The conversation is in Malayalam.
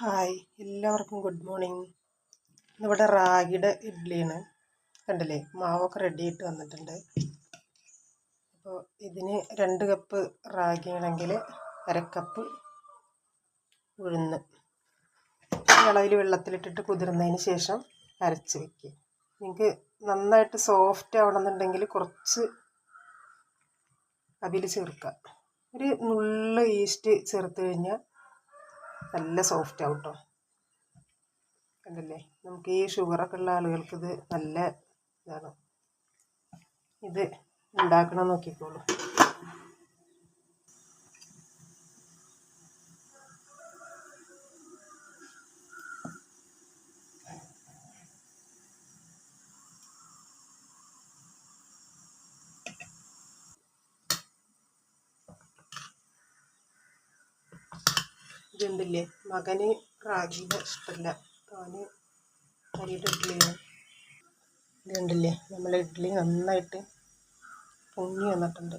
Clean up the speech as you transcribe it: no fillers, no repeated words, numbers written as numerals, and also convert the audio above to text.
ഹായ്, എല്ലാവർക്കും ഗുഡ് മോർണിംഗ്. ഇന്നിവിടെ റാഗിയുടെ ഇഡ്ഡലിയാണ്. കണ്ടില്ലേ, മാവൊക്കെ റെഡി ആയിട്ട് വന്നിട്ടുണ്ട്. അപ്പോൾ ഇതിന് 2 കപ്പ് റാഗി ആണെങ്കിൽ 1/2 കപ്പ് ഉഴുന്ന് ഇളവിൽ വെള്ളത്തിലിട്ടിട്ട് കുതിർന്നതിന് ശേഷം അരച്ച് വയ്ക്കുക. നിങ്ങൾക്ക് നന്നായിട്ട് സോഫ്റ്റ് ആവണമെന്നുണ്ടെങ്കിൽ കുറച്ച് അവിൽ ചേർക്കുക. ഒരു നുള്ള് ഈസ്റ്റ് ചേർത്ത് കഴിഞ്ഞാൽ നല്ല സോഫ്റ്റ് ആവും കേട്ടോ. കണ്ടല്ലേ, നമുക്ക് ഈ ഷുഗറൊക്കെ ഉള്ള ആളുകൾക്ക് ഇത് നല്ല ഇതാണ്. ഇത് ഉണ്ടാക്കണം നോക്കിക്കോളൂ. ഇതുണ്ടല്ലേ, മകന് റാഗിയുടെ ഇഷ്ടമല്ല, അവന് അരിയുടെ ഇഡ്ഡലിയാണ്. ഇതുണ്ടല്ലേ, നമ്മളെ ഇഡ്ഡലി നന്നായിട്ട് പൊങ്ങി വന്നിട്ടുണ്ട്.